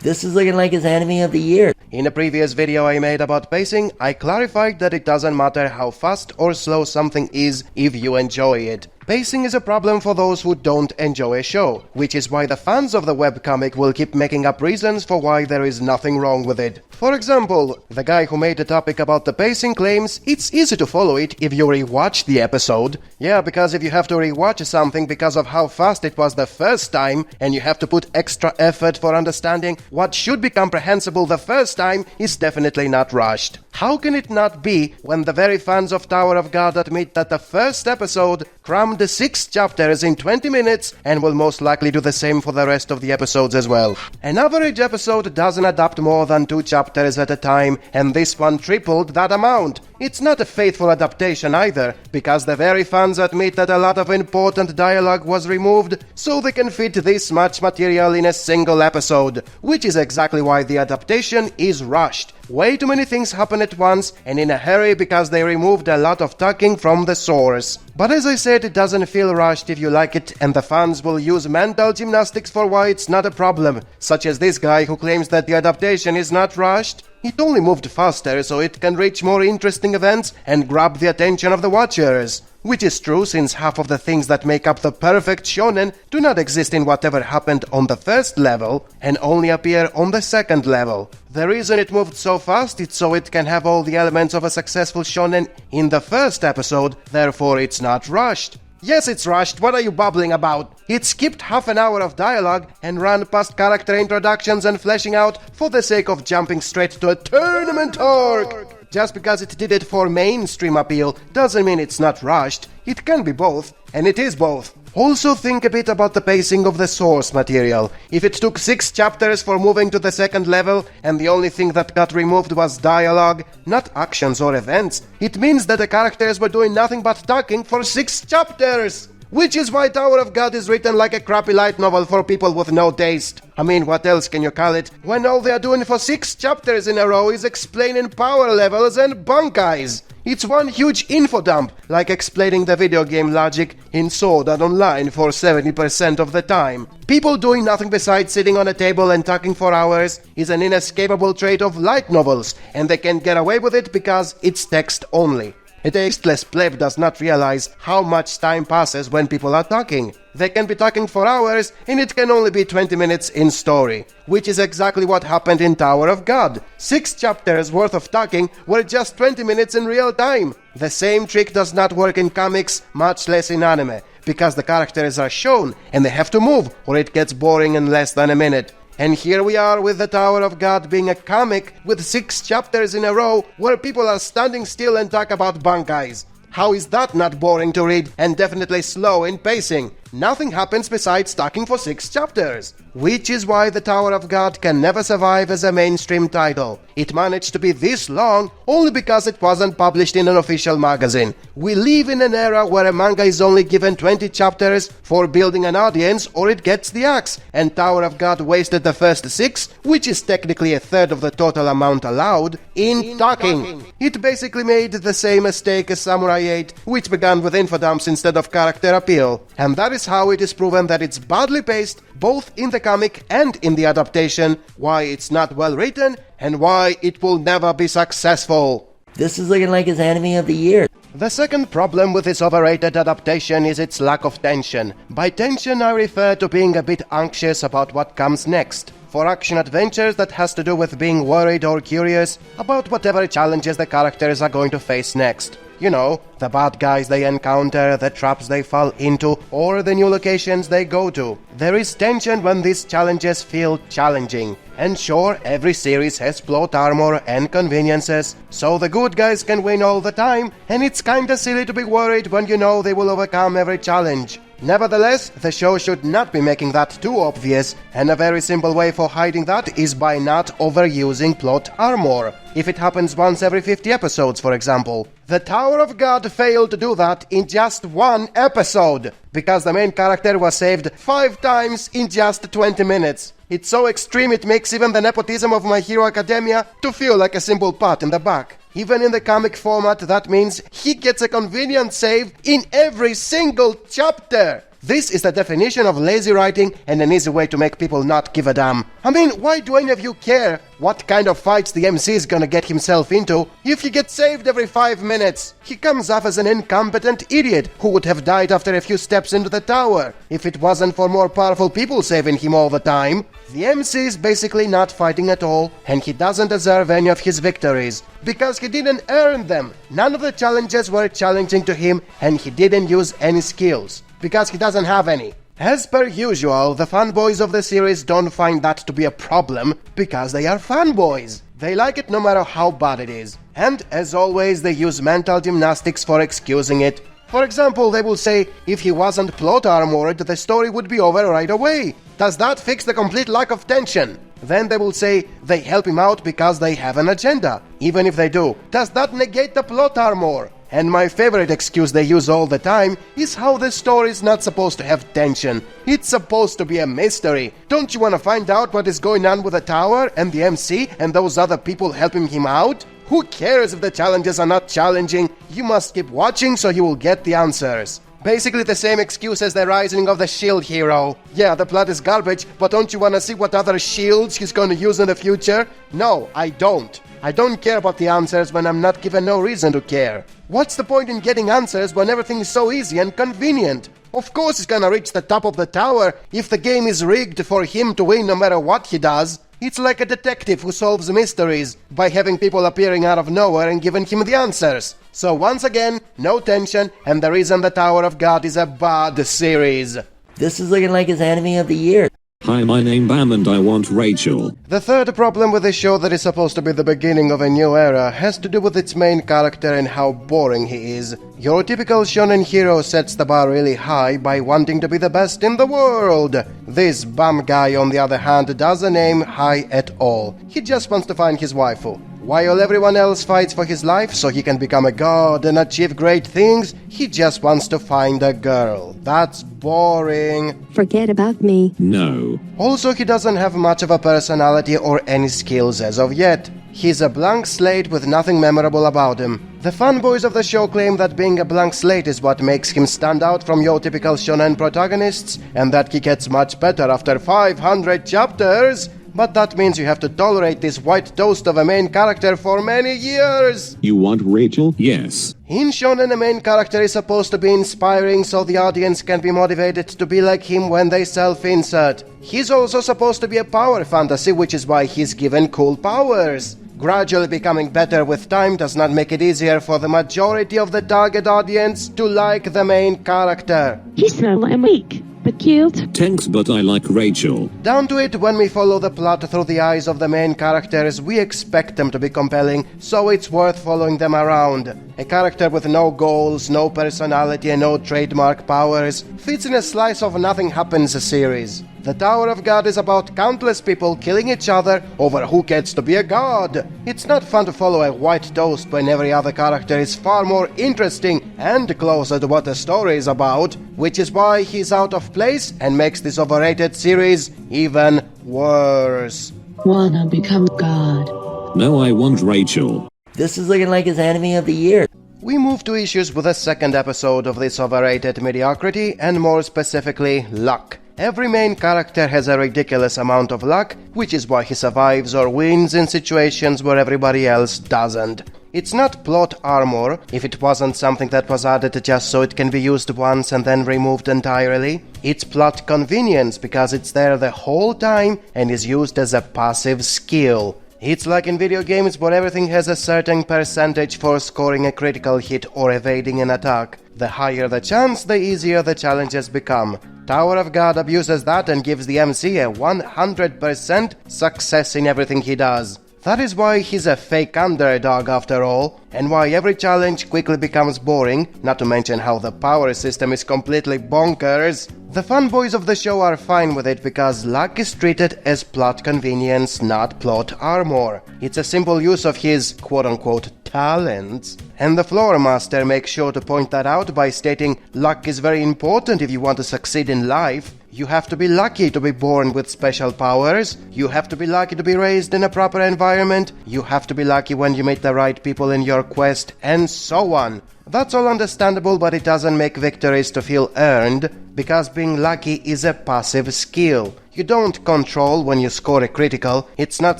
This is looking like his anime of the year. In a previous video I made about pacing, I clarified that it doesn't matter how fast or slow something is if you enjoy it. Pacing is a problem for those who don't enjoy a show, which is why the fans of the webcomic will keep making up reasons for why there is nothing wrong with it. For example, the guy who made the topic about the pacing claims it's easy to follow it if you rewatch the episode. Yeah, because if you have to rewatch something because of how fast it was the first time, and you have to put extra effort for understanding what should be comprehensible the first time, is definitely not rushed. How can it not be when the very fans of Tower of God admit that the first episode crammed 6 chapters in 20 minutes and will most likely do the same for the rest of the episodes as well? An average episode doesn't adapt more than 2 chapters at a time, and this one tripled that amount. It's not a faithful adaptation either, because the very fans admit that a lot of important dialogue was removed so they can fit this much material in a single episode, which is exactly why the adaptation is rushed. Way too many things happen at once and in a hurry because they removed a lot of talking from the source. But as I said, it doesn't feel rushed if you like it, and the fans will use mental gymnastics for why it's not a problem, such as this guy who claims that the adaptation is not rushed. It only moved faster so it can reach more interesting events and grab the attention of the watchers. Which is true, since half of the things that make up the perfect shonen do not exist in whatever happened on the first level and only appear on the second level. The reason it moved so fast is so it can have all the elements of a successful shonen in the first episode, therefore it's not rushed. Yes, it's rushed, what are you babbling about? It skipped half an hour of dialogue and ran past character introductions and fleshing out for the sake of jumping straight to a tournament arc. Just because it did it for mainstream appeal doesn't mean it's not rushed. It can be both, and it is both. Also think a bit about the pacing of the source material. If it took 6 chapters for moving to the second level and the only thing that got removed was dialogue, not actions or events, it means that the characters were doing nothing but talking for 6 chapters! Which is why Tower of God is written like a crappy light novel for people with no taste. I mean, what else can you call it, when all they are doing for 6 chapters in a row is explaining power levels and bunkais? It's one huge info dump, like explaining the video game logic in Sword Art Online for 70% of the time. People doing nothing besides sitting on a table and talking for hours is an inescapable trait of light novels, and they can get away with it because it's text only. A tasteless pleb does not realize how much time passes when people are talking. They can be talking for hours and it can only be 20 minutes in story, which is exactly what happened in Tower of God. 6 chapters worth of talking were just 20 minutes in real time. The same trick does not work in comics, much less in anime, because the characters are shown and they have to move or it gets boring in less than a minute. And here we are with the Tower of God being a comic with 6 chapters in a row where people are standing still and talk about bankais. How is that not boring to read and definitely slow in pacing? Nothing happens besides talking for 6 chapters. Which is why the Tower of God can never survive as a mainstream title. It managed to be this long only because it wasn't published in an official magazine. We live in an era where a manga is only given 20 chapters for building an audience or it gets the axe, and Tower of God wasted the first 6, which is technically a third of the total amount allowed, in talking. It basically made the same mistake as Samurai 8, which began with infodumps instead of character appeal. And that is how it is proven that it's badly paced, both in the comic and in the adaptation, why it's not well written, and why it will never be successful. This is looking like his anime of the year. The second problem with this overrated adaptation is its lack of tension. By tension I refer to being a bit anxious about what comes next. For action adventures, that has to do with being worried or curious about whatever challenges the characters are going to face next. You know, the bad guys they encounter, the traps they fall into, or the new locations they go to. There is tension when these challenges feel challenging. And sure, every series has plot armor and conveniences, so the good guys can win all the time, and it's kinda silly to be worried when you know they will overcome every challenge. Nevertheless, the show should not be making that too obvious, and a very simple way for hiding that is by not overusing plot armor. If it happens once every 50 episodes, for example. The Tower of God failed to do that in just 1 episode, because the main character was saved 5 times in just 20 minutes. It's so extreme it makes even the nepotism of My Hero Academia to feel like a simple pat in the back. Even in the comic format, that means he gets a convenient save in every single chapter. This is the definition of lazy writing and an easy way to make people not give a damn. I mean, why do any of you care what kind of fights the MC is gonna get himself into if he gets saved every 5 minutes? He comes off as an incompetent idiot who would have died after a few steps into the tower if it wasn't for more powerful people saving him all the time. The MC is basically not fighting at all, and he doesn't deserve any of his victories, because he didn't earn them. None of the challenges were challenging to him, and he didn't use any skills, because he doesn't have any. As per usual, the fanboys of the series don't find that to be a problem, because they are fanboys. They like it no matter how bad it is. And, as always, they use mental gymnastics for excusing it. For example, they will say, if he wasn't plot armored, the story would be over right away. Does that fix the complete lack of tension? Then they will say they help him out because they have an agenda. Even if they do, does that negate the plot armor? And my favorite excuse they use all the time is how the story is not supposed to have tension. It's supposed to be a mystery. Don't you want to find out what is going on with the tower and the MC and those other people helping him out? Who cares if the challenges are not challenging? You must keep watching so you will get the answers. Basically the same excuse as the rising of the shield hero. Yeah, the plot is garbage, but don't you want to see what other shields he's going to use in the future? No, I don't. I don't care about the answers when I'm not given no reason to care. What's the point in getting answers when everything is so easy and convenient? Of course he's gonna reach the top of the tower if the game is rigged for him to win no matter what he does. It's like a detective who solves mysteries by having people appearing out of nowhere and giving him the answers. So once again, no tension, and the reason the Tower of God is a bad series. This is looking like his enemy of the year. Hi, my name Bam and I want Rachel. The third problem with the show that is supposed to be the beginning of a new era has to do with its main character and how boring he is. Your typical shonen hero sets the bar really high by wanting to be the best in the world. This Bam guy, on the other hand, doesn't aim high at all. He just wants to find his waifu. While everyone else fights for his life so he can become a god and achieve great things, he just wants to find a girl. That's boring. Forget about me. No. Also, he doesn't have much of a personality or any skills as of yet. He's a blank slate with nothing memorable about him. The fanboys of the show claim that being a blank slate is what makes him stand out from your typical shonen protagonists, and that he gets much better after 500 chapters. But that means you have to tolerate this white toast of a main character for many years. You want Rachel? Yes. In shonen, a main character is supposed to be inspiring so the audience can be motivated to be like him when they self-insert. He's also supposed to be a power fantasy, which is why he's given cool powers. Gradually becoming better with time does not make it easier for the majority of the target audience to like the main character. He's slow and weak, but cute. Thanks, but I like Rachel. Down to it, when we follow the plot through the eyes of the main characters, we expect them to be compelling, so it's worth following them around. A character with no goals, no personality, and no trademark powers fits in a slice of nothing happens series. The Tower of God is about countless people killing each other over who gets to be a god. It's not fun to follow a white toast when every other character is far more interesting and closer to what the story is about, which is why he's out of place and makes this overrated series even worse. Wanna become God. No, I want Rachel. This is looking like his enemy of the year. We move to issues with the second episode of this overrated mediocrity, and more specifically, luck. Every main character has a ridiculous amount of luck, which is why he survives or wins in situations where everybody else doesn't. It's not plot armor, if it wasn't something that was added just so it can be used once and then removed entirely. It's plot convenience because it's there the whole time and is used as a passive skill. It's like in video games where everything has a certain percentage for scoring a critical hit or evading an attack. The higher the chance, the easier the challenges become. Tower of God abuses that and gives the MC a 100% success in everything he does. That is why he's a fake underdog after all, and why every challenge quickly becomes boring, not to mention how the power system is completely bonkers. The fanboys of the show are fine with it because luck is treated as plot convenience, not plot armor. It's a simple use of his quote-unquote talents. And the floor master makes sure to point that out by stating luck is very important if you want to succeed in life. You have to be lucky to be born with special powers. You have to be lucky to be raised in a proper environment. You have to be lucky when you meet the right people in your quest, and so on. That's all understandable, but it doesn't make victories to feel earned, because being lucky is a passive skill. You don't control when you score a critical. It's not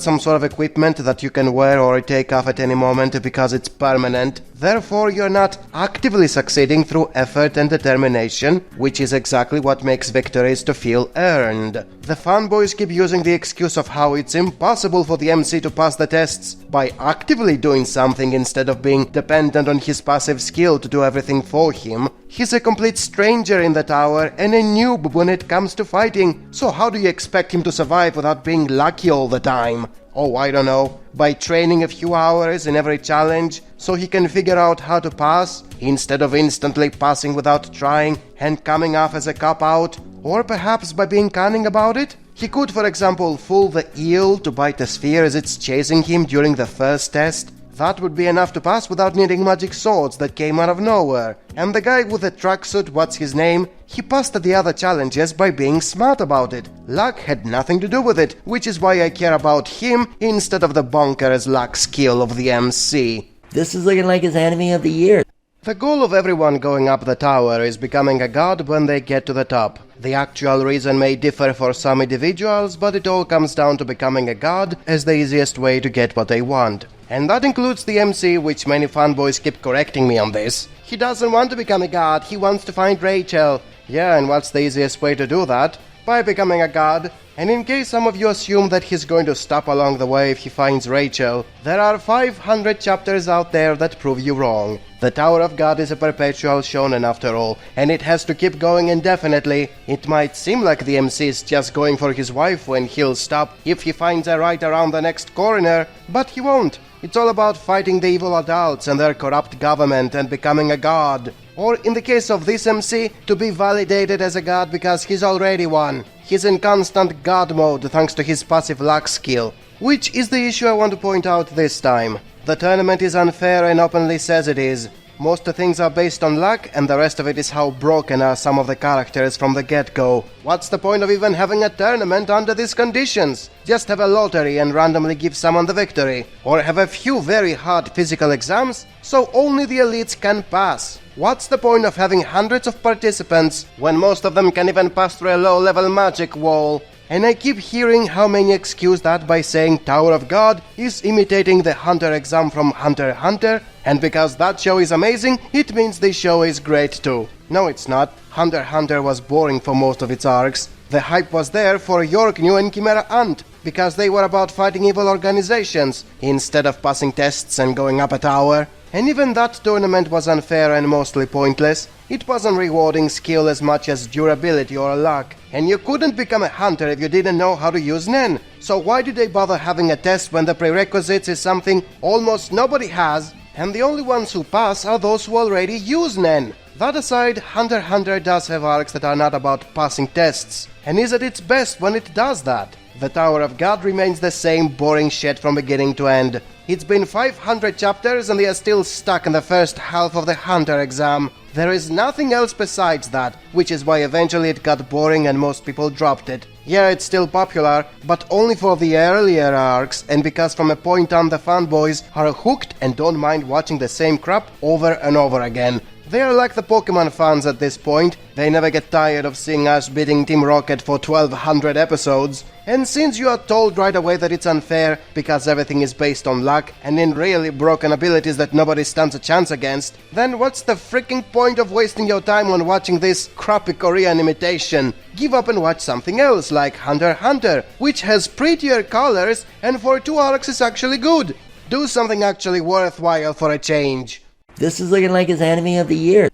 some sort of equipment that you can wear or take off at any moment because it's permanent. Therefore, you're not actively succeeding through effort and determination, which is exactly what makes victories to feel earned. The fanboys keep using the excuse of how it's impossible for the MC to pass the tests by actively doing something instead of being dependent on his passive skill to do everything for him. He's a complete stranger in the tower and a noob when it comes to fighting, so how do you expect him to survive without being lucky all the time? Oh, I don't know, by training a few hours in every challenge so he can figure out how to pass instead of instantly passing without trying and coming off as a cop-out? Or perhaps by being cunning about it? He could, for example, fool the eel to bite the sphere as it's chasing him during the first test. That would be enough to pass without needing magic swords that came out of nowhere. And the guy with the tracksuit, what's his name? He passed the other challenges by being smart about it. Luck had nothing to do with it, which is why I care about him instead of the bonkers luck skill of the MC. This is looking like his enemy of the year. The goal of everyone going up the tower is becoming a god when they get to the top. The actual reason may differ for some individuals, but it all comes down to becoming a god as the easiest way to get what they want. And that includes the MC, which many fanboys keep correcting me on this. He doesn't want to become a god, he wants to find Rachel. Yeah, and what's the easiest way to do that? By becoming a god. And in case some of you assume that he's going to stop along the way if he finds Rachel, there are 500 chapters out there that prove you wrong. The Tower of God is a perpetual shonen after all, and it has to keep going indefinitely. It might seem like the MC is just going for his wife when he'll stop if he finds her right around the next corner, but he won't. It's all about fighting the evil adults and their corrupt government and becoming a god. Or in the case of this MC, to be validated as a god because he's already one. He's in constant god mode thanks to his passive luck skill. Which is the issue I want to point out this time. The tournament is unfair and openly says it is. Most things are based on luck, and the rest of it is how broken are some of the characters from the get-go. What's the point of even having a tournament under these conditions? Just have a lottery and randomly give someone the victory. Or have a few very hard physical exams, so only the elites can pass. What's the point of having hundreds of participants when most of them can even pass through a low-level magic wall? And I keep hearing how many excuse that by saying Tower of God is imitating the Hunter exam from Hunter x Hunter, and because that show is amazing, it means this show is great too. No, it's not. Hunter x Hunter was boring for most of its arcs. The hype was there for York New and Chimera Ant, because they were about fighting evil organizations, instead of passing tests and going up a tower. And even that tournament was unfair and mostly pointless. It wasn't rewarding skill as much as durability or luck. And you couldn't become a hunter if you didn't know how to use Nen. So why did they bother having a test when the prerequisites is something almost nobody has, and the only ones who pass are those who already use Nen? That aside, Hunter x Hunter does have arcs that are not about passing tests, and is at its best when it does that. The Tower of God remains the same boring shit from beginning to end. It's been 500 chapters and they are still stuck in the first half of the Hunter exam. There is nothing else besides that, which is why eventually it got boring and most people dropped it. Yeah, it's still popular, but only for the earlier arcs, and because from a point on the fanboys are hooked and don't mind watching the same crap over and over again. They are like the Pokemon fans at this point. They never get tired of seeing us beating Team Rocket for 1200 episodes. And since you are told right away that it's unfair because everything is based on luck and in really broken abilities that nobody stands a chance against, then what's the freaking point of wasting your time on watching this crappy Korean imitation? Give up and watch something else like Hunter x Hunter, which has prettier colors and for 2 arcs is actually good. Do something actually worthwhile for a change. This is looking like his enemy of the year.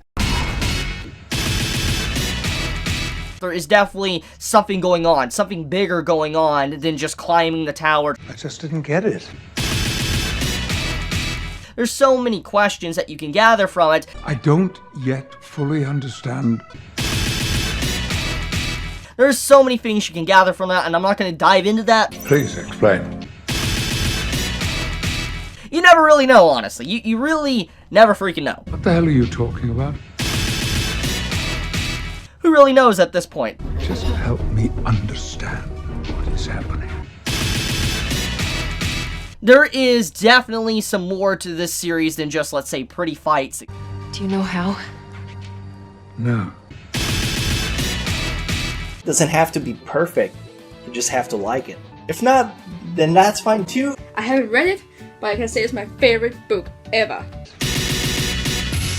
There is definitely something going on, something bigger going on than just climbing the tower. I just didn't get it. There's so many questions that you can gather from it. I don't yet fully understand. There's so many things you can gather from that, and I'm not going to dive into that. Please explain. You never really know, honestly. You really never freaking know. What the hell are you talking about? Who really knows at this point? Just help me understand what is happening. There is definitely some more to this series than just, let's say, pretty fights. Do you know how? No. Doesn't have to be perfect. You just have to like it. If not, then that's fine too. I haven't read it, but I can say it's my favorite book ever.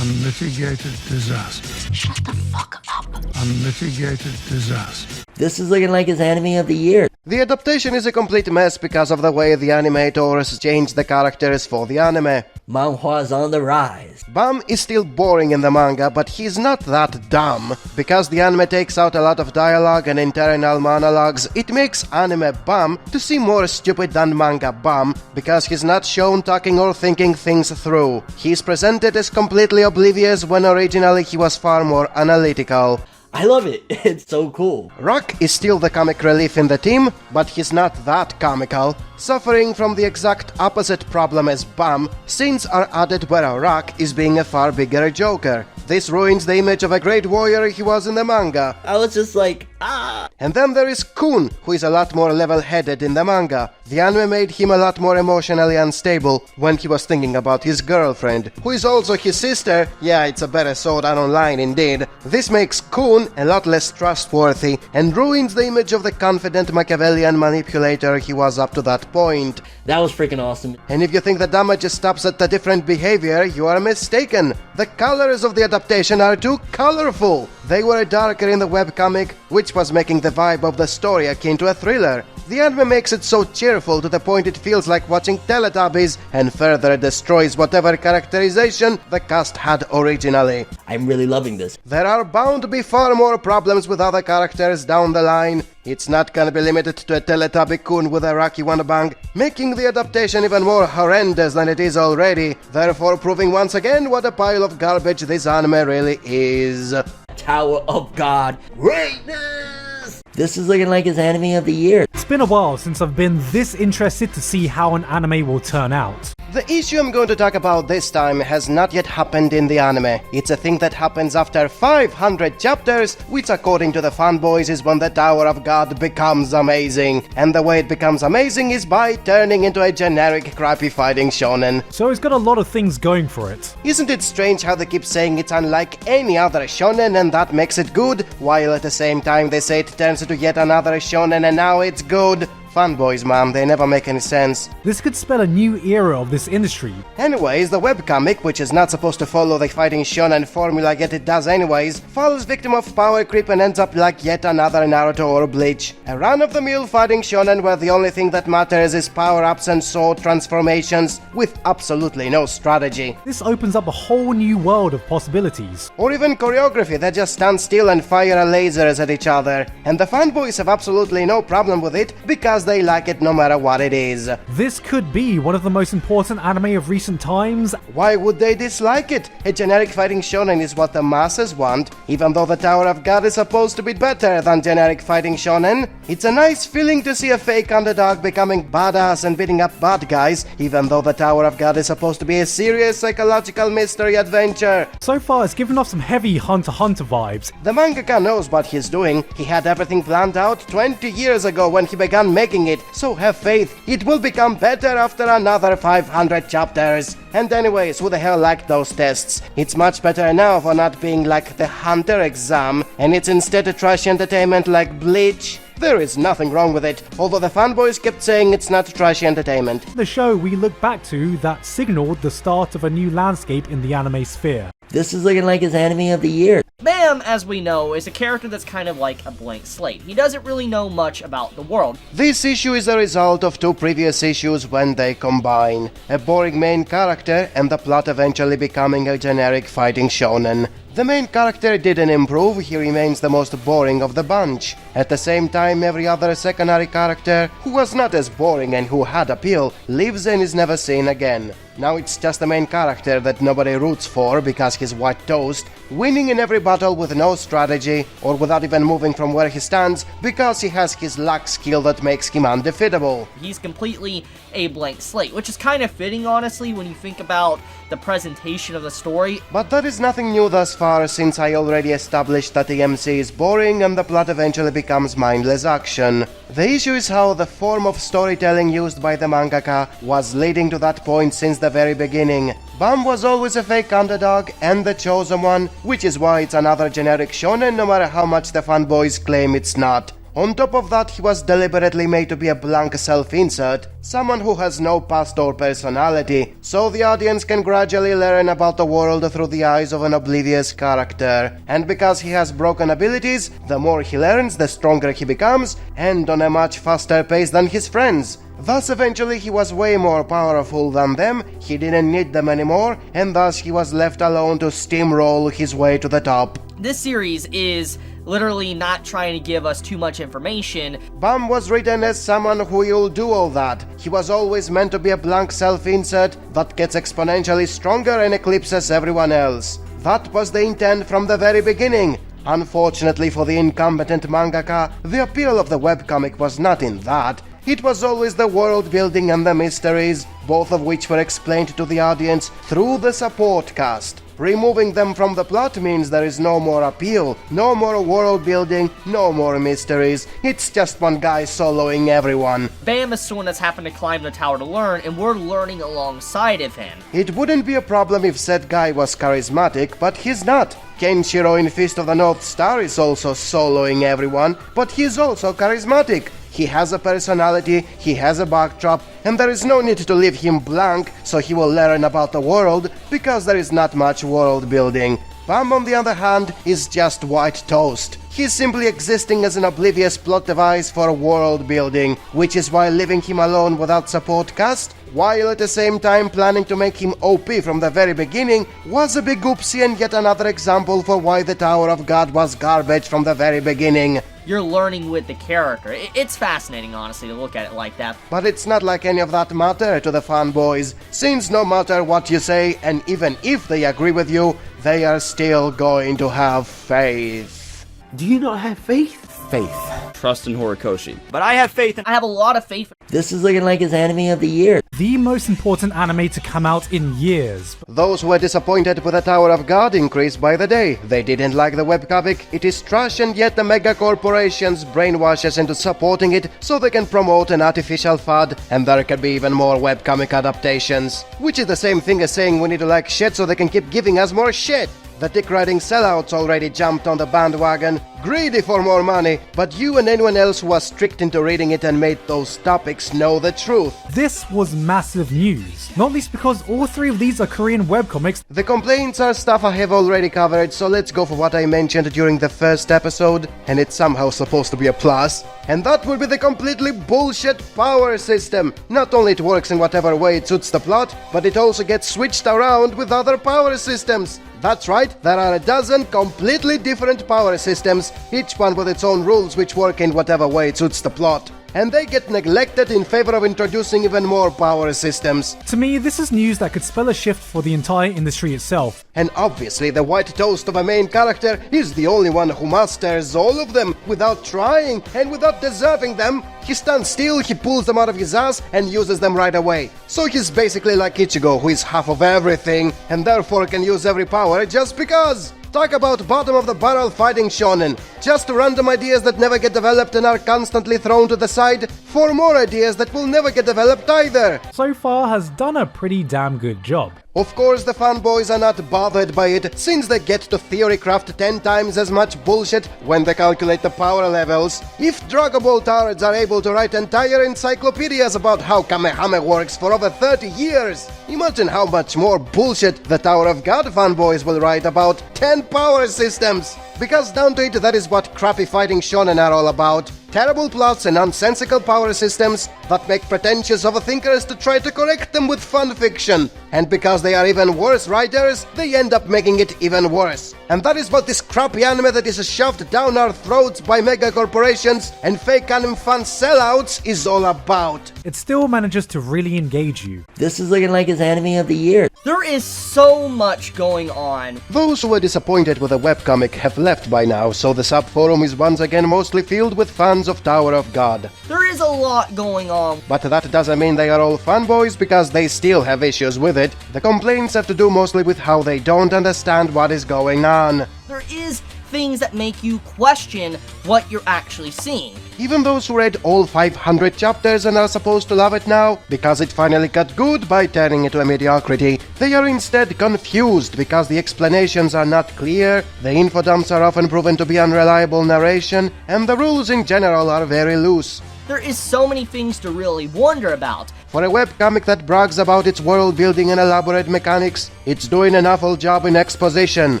Unmitigated disaster. Shut the fuck up. Unmitigated disaster. This is looking like his anime of the year. The adaptation is a complete mess because of the way the animators changed the characters for the anime. Manhwa's on the rise. Bam is still boring in the manga, but he's not that dumb. Because the anime takes out a lot of dialogue and internal monologues, it makes anime Bam to seem more stupid than manga Bam, because he's not shown talking or thinking things through. He's presented as completely oblivious when originally he was far more analytical. I love it. It's so cool. Rock is still the comic relief in the team, but he's not that comical. Suffering from the exact opposite problem as Bam, scenes are added where Rock is being a far bigger joker. This ruins the image of a great warrior he was in the manga. I was just like, ah! And then there is Kun, who is a lot more level-headed in the manga. The anime made him a lot more emotionally unstable when he was thinking about his girlfriend, who is also his sister. Yeah, it's a better Sword Art Online indeed. This makes Kun a lot less trustworthy and ruins the image of the confident Machiavellian manipulator he was up to that point. That was freaking awesome. And if you think the damage stops at the different behavior, you are mistaken. The colors of the adaptation are too colorful. They were darker in the webcomic, which was making the vibe of the story akin to a thriller. The anime makes it so cheerful to the point it feels like watching Teletubbies and further destroys whatever characterization the cast had originally. I'm really loving this. There are bound to be far more problems with other characters down the line. It's not gonna be limited to a Teletubby-kun with a Rocky Wanabang, making the adaptation even more horrendous than it is already, therefore proving once again what a pile of garbage this anime really is. Tower of God. Greatness! This is looking like his anime of the year. It's been a while since I've been this interested to see how an anime will turn out. The issue I'm going to talk about this time has not yet happened in the anime. It's a thing that happens after 500 chapters, which according to the fanboys is when the Tower of God becomes amazing. And the way it becomes amazing is by turning into a generic crappy fighting shonen. So it's got a lot of things going for it. Isn't it strange how they keep saying it's unlike any other shonen and that makes it good, while at the same time they say it turns into yet another shonen and now it's good? Fanboys, man, they never make any sense. This could spell a new era of this industry. Anyways, the webcomic, which is not supposed to follow the fighting shonen formula yet it does anyways, falls victim of power creep and ends up like yet another Naruto or Bleach. A run-of-the-mill fighting shonen where the only thing that matters is power-ups and sword transformations, with absolutely no strategy. This opens up a whole new world of possibilities. Or even choreography that just stands still and fire lasers at each other. And the fanboys have absolutely no problem with it, because they like it no matter what it is. This could be one of the most important anime of recent times. Why would they dislike it? A generic fighting shonen is what the masses want, even though the Tower of God is supposed to be better than generic fighting shonen. It's a nice feeling to see a fake underdog becoming badass and beating up bad guys, even though the Tower of God is supposed to be a serious psychological mystery adventure. So far it's given off some heavy Hunter x Hunter vibes. The mangaka knows what he's doing. He had everything planned out 20 years ago when he began making it, so have faith, it will become better after another 500 chapters. And anyways, who the hell liked those tests? It's much better now for not being like the Hunter exam, and it's instead a trash entertainment like Bleach. There is nothing wrong with it, although the fanboys kept saying it's not trashy entertainment. The show we look back to that signaled the start of a new landscape in the anime sphere. This is looking like his anime of the year. Bam, as we know, is a character that's kind of like a blank slate. He doesn't really know much about the world. This issue is a result of two previous issues when they combine. A boring main character and the plot eventually becoming a generic fighting shonen. The main character didn't improve, he remains the most boring of the bunch. At the same time, every other secondary character, who was not as boring and who had appeal, lives and is never seen again. Now it's just the main character that nobody roots for because he's white toast, winning in every battle with no strategy, or without even moving from where he stands, because he has his luck skill that makes him undefeatable. He's completely a blank slate, which is kind of fitting, honestly, when you think about the presentation of the story. But that is nothing new thus far, since I already established that the MC is boring and the plot eventually becomes mindless action. The issue is how the form of storytelling used by the mangaka was leading to that point since the very beginning. Bam was always a fake underdog and the chosen one, which is why it's another generic shonen no matter how much the fanboys claim it's not. On top of that, he was deliberately made to be a blank self-insert, someone who has no past or personality, so the audience can gradually learn about the world through the eyes of an oblivious character. And because he has broken abilities, the more he learns, the stronger he becomes, and on a much faster pace than his friends. Thus eventually he was way more powerful than them, he didn't need them anymore, and thus he was left alone to steamroll his way to the top. This series is literally not trying to give us too much information. Bam was written as someone who will do all that. He was always meant to be a blank self-insert that gets exponentially stronger and eclipses everyone else. That was the intent from the very beginning. Unfortunately for the incompetent mangaka, the appeal of the webcomic was not in that. It was always the world building and the mysteries, both of which were explained to the audience through the support cast. Removing them from the plot means there is no more appeal, no more world building, no more mysteries. It's just one guy soloing everyone. Bam is someone that's happened to climb the tower to learn, and we're learning alongside of him. It wouldn't be a problem if said guy was charismatic, but he's not. Kenshiro in Fist of the North Star is also soloing everyone, but he's also charismatic. He has a personality, he has a backdrop, and there is no need to leave him blank so he will learn about the world, because there is not much world building. Bam, on the other hand, is just white toast. He's simply existing as an oblivious plot device for world building, which is why leaving him alone without support cast, while at the same time planning to make him OP from the very beginning, was a big oopsie and yet another example for why the Tower of God was garbage from the very beginning. You're learning with the character. It's fascinating, honestly, to look at it like that. But it's not like any of that matter to the fanboys, since no matter what you say, and even if they agree with you, they are still going to have faith. Do you not have faith? Faith. Trust in Horikoshi. But I have faith. I have a lot of faith. This is looking like his anime of the year. The most important anime to come out in years. Those who were disappointed with the Tower of God increased by the day. They didn't like the webcomic, it is trash, and yet the mega corporations brainwash us into supporting it so they can promote an artificial fad, and there can be even more webcomic adaptations. Which is the same thing as saying we need to like shit so they can keep giving us more shit. The dick-riding sellouts already jumped on the bandwagon, greedy for more money, but you and anyone else who was tricked into reading it and made those topics know the truth. This was massive news, not least because all three of these are Korean webcomics. The complaints are stuff I have already covered, so let's go for what I mentioned during the first episode, and it's somehow supposed to be a plus. And that will be the completely bullshit power system. Not only it works in whatever way it suits the plot, but it also gets switched around with other power systems. That's right, there are a dozen completely different power systems, each one with its own rules which work in whatever way it suits the plot. And they get neglected in favor of introducing even more power systems. To me, this is news that could spell a shift for the entire industry itself. And obviously the white toast of a main character is the only one who masters all of them without trying and without deserving them. He stands still, he pulls them out of his ass and uses them right away. So he's basically like Ichigo, who is half of everything and therefore can use every power just because. Talk about bottom-of-the-barrel fighting shonen. Just random ideas that never get developed and are constantly thrown to the side for more ideas that will never get developed either. So far has done a pretty damn good job. Of course the fanboys are not bothered by it, since they get to theory craft 10 times as much bullshit when they calculate the power levels. If Dragon Ball tards are able to write entire encyclopedias about how Kamehame works for over 30 years, imagine how much more bullshit the Tower of God fanboys will write about 10 power systems. Because down to it, that is what crappy fighting shonen are all about. Terrible plots and nonsensical power systems that make pretentious overthinkers to try to correct them with fun fiction. And because they are even worse writers, they end up making it even worse. And that is what this crappy anime that is shoved down our throats by mega corporations and fake anime fan sellouts is all about. It still manages to really engage you. This is looking like his anime of the year. There is so much going on. Those who were disappointed with the webcomic have left by now, so the subforum is once again mostly filled with fans of Tower of God. There is a lot going on. But that doesn't mean they are all fanboys, because they still have issues with it. The complaints have to do mostly with how they don't understand what is going on. There is things that make you question what you're actually seeing. Even those who read all 500 chapters and are supposed to love it now, because it finally got good by turning into a mediocrity, they are instead confused because the explanations are not clear, the info dumps are often proven to be unreliable narration, and the rules in general are very loose. There is so many things to really wonder about. For a webcomic that brags about its world building and elaborate mechanics, it's doing an awful job in exposition.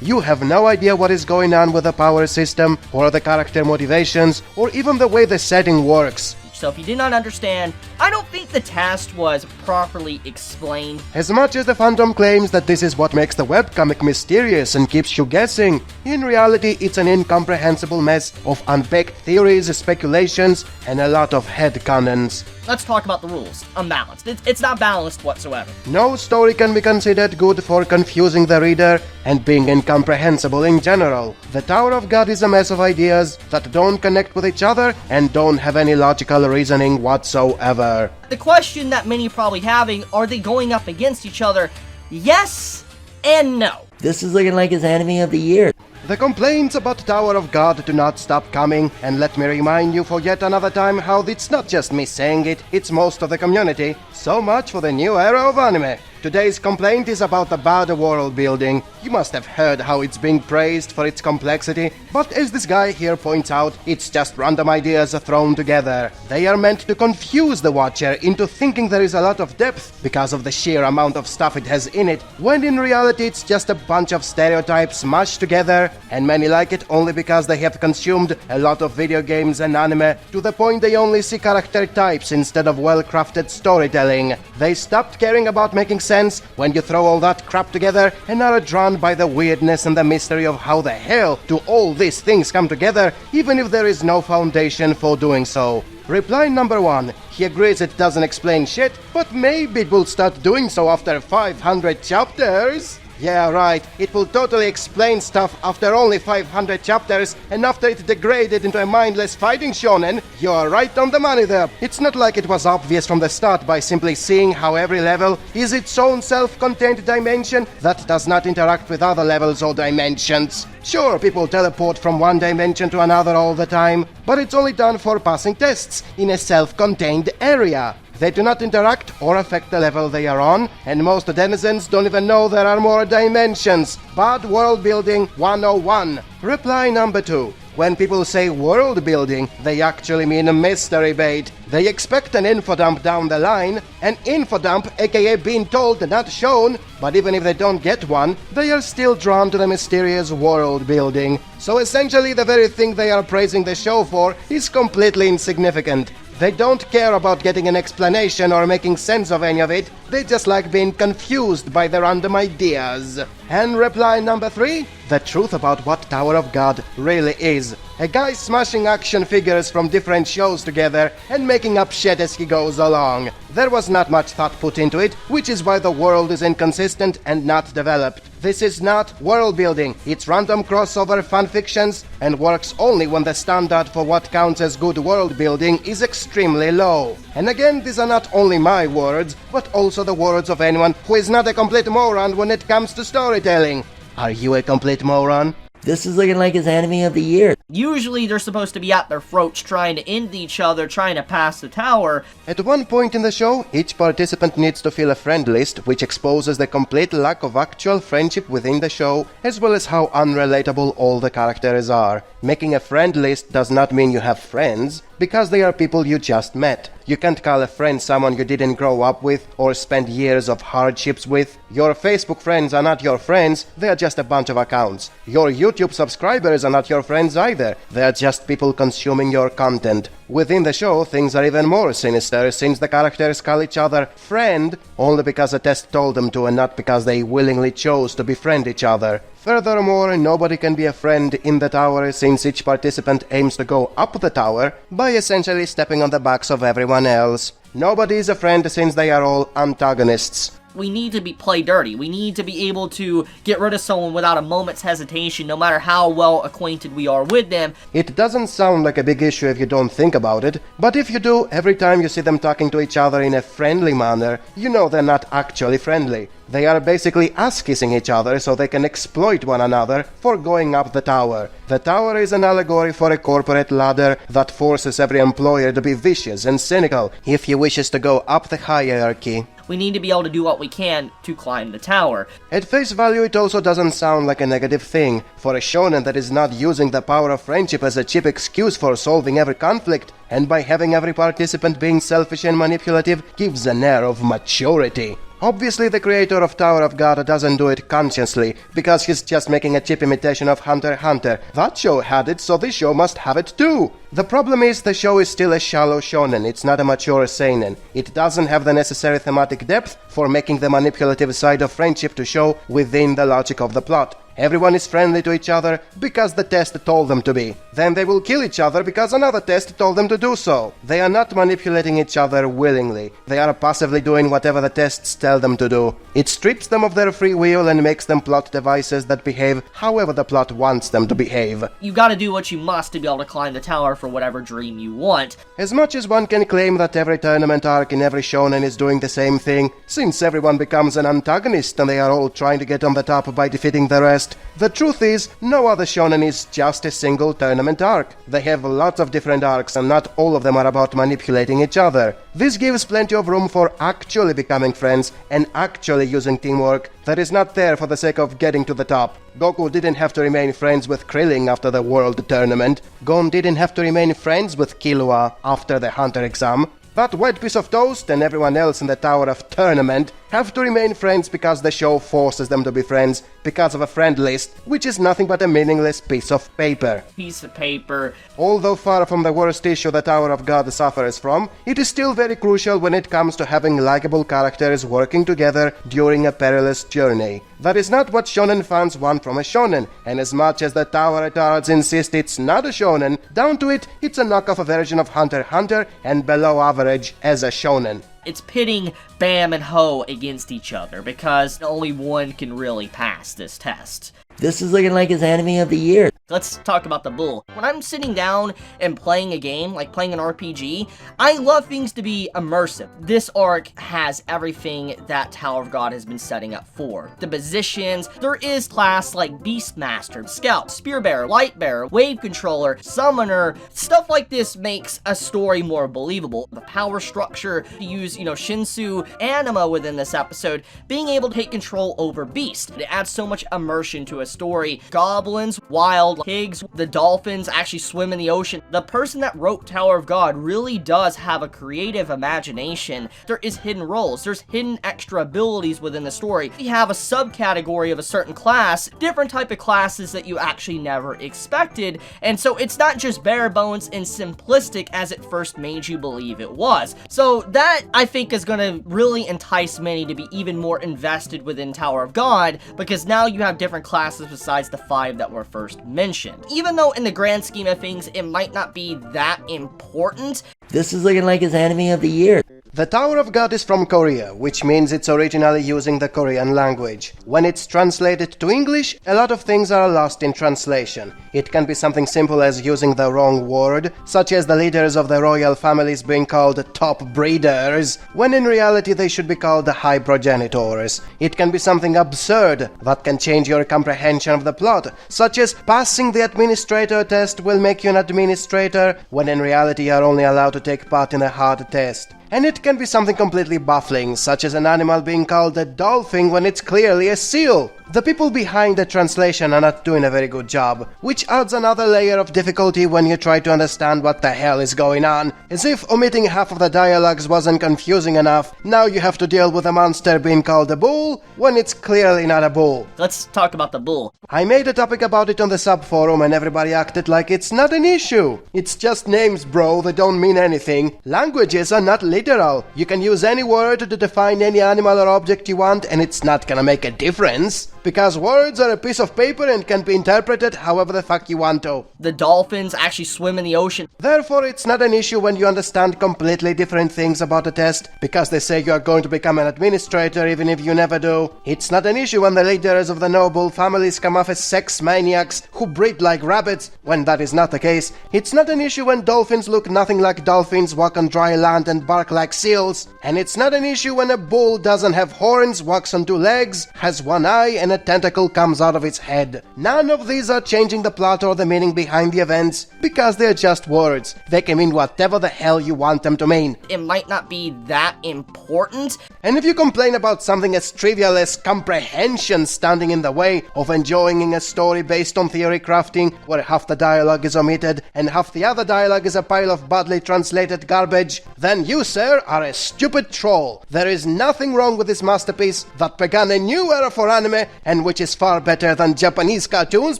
You have no idea what is going on with the power system, or the character motivations, or even the way the setting works. So if you did not understand, I don't think the test was properly explained. As much as the fandom claims that this is what makes the webcomic mysterious and keeps you guessing, in reality it's an incomprehensible mess of unpacked theories, speculations, and a lot of headcanons. Let's talk about the rules. Unbalanced. It's not balanced whatsoever. No story can be considered good for confusing the reader and being incomprehensible in general. The Tower of God is a mess of ideas that don't connect with each other and don't have any logical reasoning whatsoever. The question that many are probably having, are they going up against each other? Yes and no. This is looking like his enemy of the year. The complaints about Tower of God do not stop coming, and let me remind you for yet another time how it's not just me saying it, it's most of the community. So much for the new era of anime. Today's complaint is about the bad world building. You must have heard how it's being praised for its complexity, but as this guy here points out, it's just random ideas thrown together. They are meant to confuse the watcher into thinking there is a lot of depth because of the sheer amount of stuff it has in it, when in reality it's just a bunch of stereotypes mashed together, and many like it only because they have consumed a lot of video games and anime to the point they only see character types instead of well-crafted storytelling. They stopped caring about making sense when you throw all that crap together and are drawn by the weirdness and the mystery of how the hell do all these things come together, even if there is no foundation for doing so. Reply number 1. He agrees it doesn't explain shit, but maybe it will start doing so after 500 chapters. Yeah, right, it will totally explain stuff after only 500 chapters, and after it degraded into a mindless fighting shonen. You're right on the money there. It's not like it was obvious from the start by simply seeing how every level is its own self-contained dimension that does not interact with other levels or dimensions. Sure, people teleport from one dimension to another all the time, but it's only done for passing tests in a self-contained area. They do not interact or affect the level they are on, and most denizens don't even know there are more dimensions. Bad world building 101. Reply number 2. When people say world building, they actually mean a mystery bait. They expect an info dump down the line, an info dump aka being told and not shown, but even if they don't get one, they are still drawn to the mysterious world building. So essentially the very thing they are praising the show for is completely insignificant. They don't care about getting an explanation or making sense of any of it, they just like being confused by the random ideas. And reply number 3? The truth about what Tower of God really is. A guy smashing action figures from different shows together and making up shit as he goes along. There was not much thought put into it, which is why the world is inconsistent and not developed. This is not world building, it's random crossover fanfictions and works only when the standard for what counts as good world building is extremely low. And again, these are not only my words, but also the words of anyone who is not a complete moron when it comes to storytelling. Are you a complete moron? This is looking like his enemy of the year. Usually they're supposed to be at their throats trying to end each other, trying to pass the tower. At one point in the show, each participant needs to fill a friend list, which exposes the complete lack of actual friendship within the show, as well as how unrelatable all the characters are. Making a friend list does not mean you have friends, because they are people you just met. You can't call a friend someone you didn't grow up with or spend years of hardships with. Your Facebook friends are not your friends, they are just a bunch of accounts. Your YouTube subscribers are not your friends either, they are just people consuming your content. Within the show, things are even more sinister since the characters call each other friend only because a test told them to and not because they willingly chose to befriend each other. Furthermore, nobody can be a friend in the tower since each participant aims to go up the tower by essentially stepping on the backs of everyone else. Nobody is a friend since they are all antagonists. We need to play dirty. We need to be able to get rid of someone without a moment's hesitation, no matter how well acquainted we are with them. It doesn't sound like a big issue if you don't think about it, but if you do, every time you see them talking to each other in a friendly manner, you know they're not actually friendly. They are basically ass-kissing each other so they can exploit one another for going up the tower. The tower is an allegory for a corporate ladder that forces every employer to be vicious and cynical if he wishes to go up the hierarchy. We need to be able to do what we can to climb the tower. At face value, it also doesn't sound like a negative thing. For a shonen that is not using the power of friendship as a cheap excuse for solving every conflict, and by having every participant being selfish and manipulative, gives an air of maturity. Obviously, the creator of Tower of God doesn't do it consciously, because he's just making a cheap imitation of Hunter x Hunter. That show had it, so this show must have it too! The problem is, the show is still a shallow shonen, it's not a mature seinen. It doesn't have the necessary thematic depth for making the manipulative side of friendship to show within the logic of the plot. Everyone is friendly to each other because the test told them to be. Then they will kill each other because another test told them to do so. They are not manipulating each other willingly. They are passively doing whatever the tests tell them to do. It strips them of their free will and makes them plot devices that behave however the plot wants them to behave. You gotta do what you must to be able to climb the tower for whatever dream you want. As much as one can claim that every tournament arc in every shonen is doing the same thing, since everyone becomes an antagonist and they are all trying to get on the top by defeating the rest, the truth is, no other shonen is just a single tournament arc. They have lots of different arcs and not all of them are about manipulating each other. This gives plenty of room for actually becoming friends and actually using teamwork that is not there for the sake of getting to the top. Goku didn't have to remain friends with Krillin after the World Tournament. Gon didn't have to remain friends with Killua after the Hunter exam. That wet piece of toast and everyone else in the Tower of Tournament have to remain friends because the show forces them to be friends because of a friend list, which is nothing but a meaningless piece of paper. Piece of paper. Although far from the worst issue the Tower of God suffers from, it is still very crucial when it comes to having likable characters working together during a perilous journey. That is not what shonen fans want from a shonen, and as much as the Tower retards insist it's not a shonen, down to it, it's a knockoff version of Hunter x Hunter and below average as a shonen. It's pitting Bam and Ho against each other because only one can really pass this test. This is looking like his enemy of the year. Let's talk about the bull. When I'm sitting down and playing a game, like playing an RPG, I love things to be immersive. This arc has everything that Tower of God has been setting up for. The positions, there is class like Beastmaster, Scout, Spearbearer, Lightbearer, Wave Controller, Summoner. Stuff like this makes a story more believable. The power structure, to use, Shinsu Anima within this episode, being able to take control over Beast. It adds so much immersion to a story. Goblins, wild pigs, the dolphins actually swim in the ocean. The person that wrote Tower of God really does have a creative imagination. There is hidden roles. There's hidden extra abilities within the story. We have a subcategory of a certain class, different type of classes that you actually never expected, and so it's not just bare bones and simplistic as it first made you believe it was. So that, I think, is going to really entice many to be even more invested within Tower of God, because now you have different classes besides the 5 that were first mentioned. Even though in the grand scheme of things, it might not be that important. This is looking like his enemy of the year. The Tower of God is from Korea, which means it's originally using the Korean language. When it's translated to English, a lot of things are lost in translation. It can be something simple as using the wrong word, such as the leaders of the royal families being called top breeders, when in reality they should be called the high progenitors. It can be something absurd that can change your comprehension of the plot, such as passing the administrator test will make you an administrator, when in reality you are only allowed to take part in a hard test. And it can be something completely baffling, such as an animal being called a dolphin when it's clearly a seal. The people behind the translation are not doing a very good job, which adds another layer of difficulty when you try to understand what the hell is going on. As if omitting half of the dialogues wasn't confusing enough, now you have to deal with a monster being called a bull when it's clearly not a bull. Let's talk about the bull. I made a topic about it on the subforum and everybody acted like it's not an issue. It's just names, bro, they don't mean anything. Languages are not literal. You can use any word to define any animal or object you want and it's not gonna make a difference. because words are a piece of paper and can be interpreted however the fuck you want to. The dolphins actually swim in the ocean. Therefore, it's not an issue when you understand completely different things about a test, because they say you are going to become an administrator even if you never do. It's not an issue when the leaders of the noble families come off as sex maniacs who breed like rabbits, when that is not the case. It's not an issue when dolphins look nothing like dolphins, walk on dry land and bark like seals. And it's not an issue when a bull doesn't have horns, walks on two legs, has one eye, and a tentacle comes out of its head. None of these are changing the plot or the meaning behind the events, because they're just words. They can mean whatever the hell you want them to mean. It might not be that important. And if you complain about something as trivial as comprehension standing in the way of enjoying a story based on theory crafting, where half the dialogue is omitted and half the other dialogue is a pile of badly translated garbage, then you, sir, are a stupid troll. There is nothing wrong with this masterpiece that began a new era for anime and which is far better than Japanese cartoons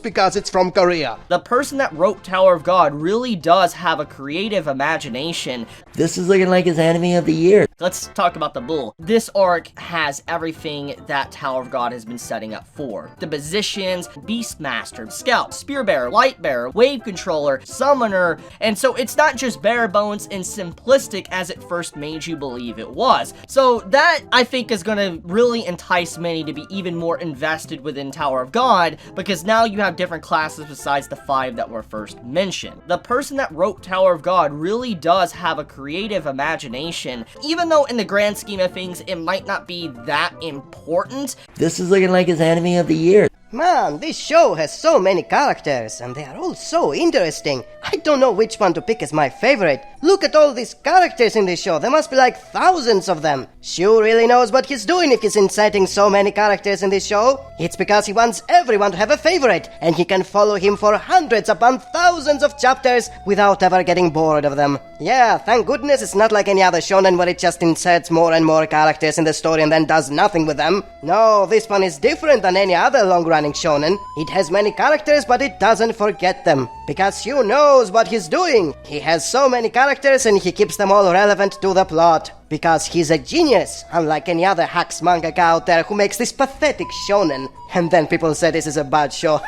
because it's from Korea. The person that wrote Tower of God really does have a creative imagination. This is looking like his anime of the year. Let's talk about the bull. This arc has everything that Tower of God has been setting up for. The positions, Beastmaster, Scout, Spearbearer, Lightbearer, Wave Controller, Summoner, and so it's not just bare bones and simplistic as it first made you believe it was. So that, I think, is gonna really entice many to be even more invested within Tower of God, because now you have different classes besides the 5 that were first mentioned. The person that wrote Tower of God really does have a creative imagination, even though in the grand scheme of things it might not be that important. This is looking like his anime of the year. Man, this show has so many characters, and they are all so interesting. I don't know which one to pick as my favorite. Look at all these characters in this show, there must be like thousands of them. Shu really knows what he's doing if he's inciting so many characters in this show. It's because he wants everyone to have a favorite, and he can follow him for hundreds upon thousands of chapters without ever getting bored of them. Yeah, thank goodness it's not like any other shonen where it just inserts more and more characters in the story and then does nothing with them. No, this one is different than any other long-running shonen. It has many characters, but it doesn't forget them, because Shu knows what he's doing. He has so many characters and he keeps them all relevant to the plot, because he's a genius, unlike any other hacks mangaka out there who makes this pathetic shonen. And then people say this is a bad show.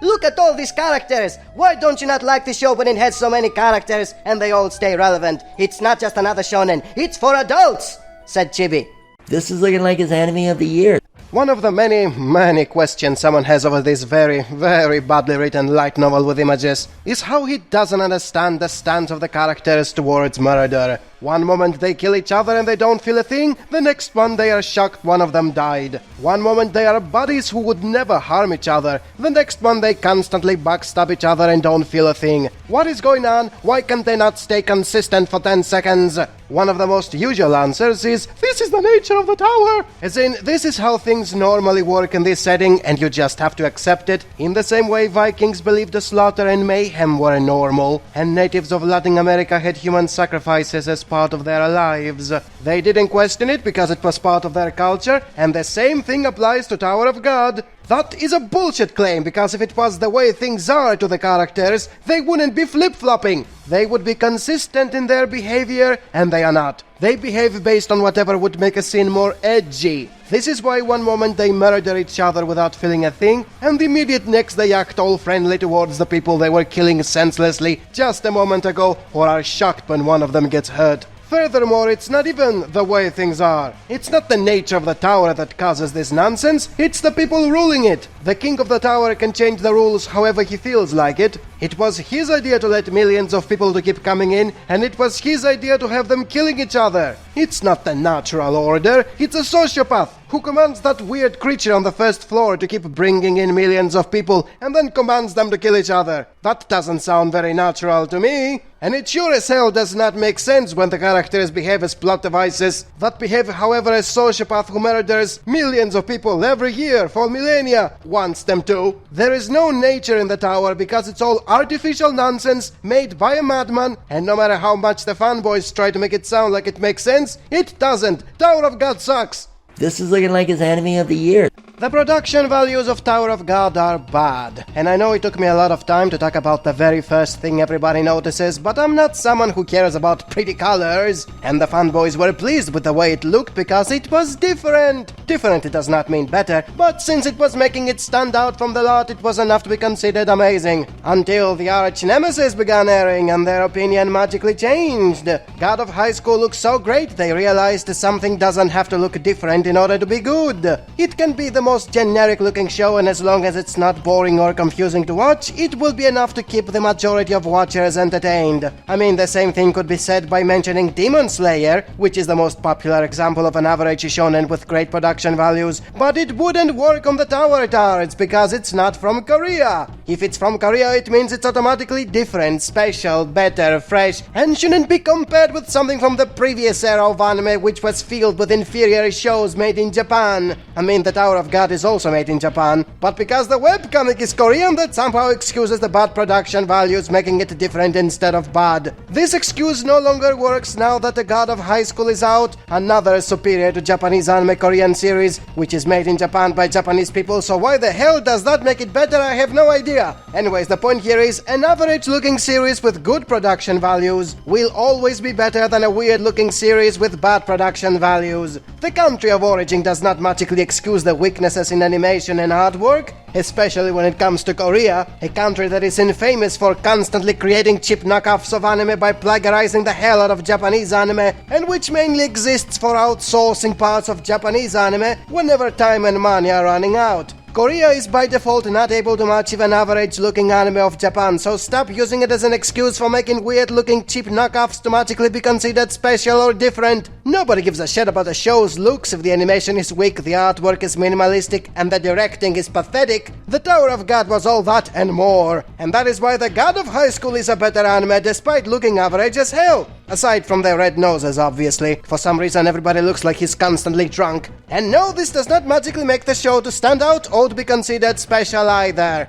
Look at all these characters! Why don't you not like the show when it has so many characters and they all stay relevant? It's not just another shonen, it's for adults, said Chibi. This is looking like his anime of the year. One of the many questions someone has over this very badly written light novel with images is how he doesn't understand the stance of the characters towards murder. One moment they kill each other and they don't feel a thing, the next one they are shocked one of them died. One moment they are buddies who would never harm each other, the next one they constantly backstab each other and don't feel a thing. What is going on? Why can't they not stay consistent for 10 seconds? One of the most usual answers is, this is the nature of the tower! As in, this is how things normally work in this setting and you just have to accept it. In the same way Vikings believed the slaughter and mayhem were normal, and natives of Latin America had human sacrifices as part of their lives. They didn't question it because it was part of their culture, and the same thing applies to Tower of God. That is a bullshit claim, because if it was the way things are to the characters, they wouldn't be flip-flopping. They would be consistent in their behavior, and they are not. They behave based on whatever would make a scene more edgy. This is why one moment they murder each other without feeling a thing, and the immediate next they act all friendly towards the people they were killing senselessly just a moment ago, or are shocked when one of them gets hurt. Furthermore, it's not even the way things are. It's not the nature of the tower that causes this nonsense, it's the people ruling it. The king of the tower can change the rules however he feels like it. It was his idea to let millions of people to keep coming in, and it was his idea to have them killing each other. It's not the natural order, it's a sociopath who commands that weird creature on the first floor to keep bringing in millions of people and then commands them to kill each other. That doesn't sound very natural to me. And it sure as hell does not make sense when the characters behave as plot devices that behave however a sociopath who murders millions of people every year for millennia wants them to. There is no nature in the tower because it's all artificial nonsense made by a madman, and no matter how much the fanboys try to make it sound like it makes sense, it doesn't. Tower of God sucks. This is looking like his anime of the year. The production values of Tower of God are bad, and I know it took me a lot of time to talk about the very first thing everybody notices, but I'm not someone who cares about pretty colors, and the fanboys were pleased with the way it looked because it was different. Different does not mean better, but since it was making it stand out from the lot, it was enough to be considered amazing. Until the arch nemesis began airing and their opinion magically changed. God of High School looks so great they realized something doesn't have to look different in order to be good. It can be the most generic looking show, and as long as it's not boring or confusing to watch, it will be enough to keep the majority of watchers entertained. I mean, the same thing could be said by mentioning Demon Slayer, which is the most popular example of an average shonen with great production values, but it wouldn't work on the Tower Tarts because it's not from Korea. If it's from Korea, it means it's automatically different, special, better, fresh, and shouldn't be compared with something from the previous era of anime, which was filled with inferior shows made in Japan. I mean, the Tower of God is also made in Japan, but because the webcomic is Korean, that somehow excuses the bad production values, making it different instead of bad. This excuse no longer works now that the God of High School is out, another superior to Japanese anime Korean series, which is made in Japan by Japanese people, so why the hell does that make it better? I have no idea. Anyways, the point here is, an average looking series with good production values will always be better than a weird looking series with bad production values. The country of origin does not magically excuse the weaknesses in animation and artwork, especially when it comes to Korea, a country that is infamous for constantly creating cheap knockoffs of anime by plagiarizing the hell out of Japanese anime, and which mainly exists for outsourcing parts of Japanese anime whenever time and money are running out. Korea is by default not able to match even average-looking anime of Japan, so stop using it as an excuse for making weird-looking cheap knockoffs to magically be considered special or different. Nobody gives a shit about the show's looks if the animation is weak, the artwork is minimalistic, and the directing is pathetic. The Tower of God was all that and more, and that is why the God of High School is a better anime despite looking average as hell. Aside from their red noses, obviously. For some reason everybody looks like he's constantly drunk. And no, this does not magically make the show to stand out or to be considered special either.